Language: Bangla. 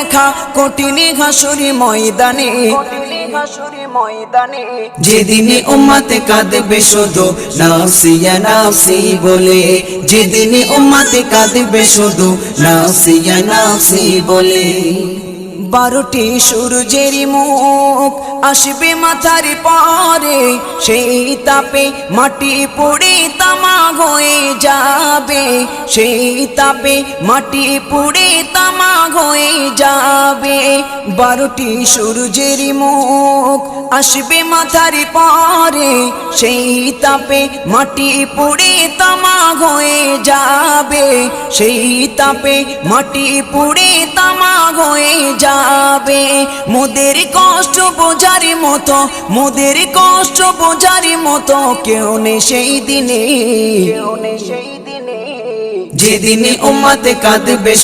দেখা কঠিন হাসুরি ময়দানে, যেদিনে উম্মতে কাঁদবে শুধু নাফসি ইয়া নাফসি বলে, যেদিনে উম্মতে কাঁদবে শুধু নাফসি ইয়া নাফসি বলে। 12টি সূর্যের মুখ আসবে মাথার পরে, সেই তাপে মাটি পুড়ে তামা হয়ে যাবে, সেই তাপে মাটি পুড়ে তামা হয়ে যাবে। 12টি সূর্যের মুখ আসবে মাথার পরে, সেই তাপে মাটি পুড়ে তামা হয়ে যাবে, সেই তাপে মাটি পুড়ে তামা হয়ে যাবে। মোদের কষ্ট বোঝার মতো, মোদের কষ্ট বোঝার মতো কেউ নেই সেই দিনে, যেদিনে উম্মতে কাঁদবে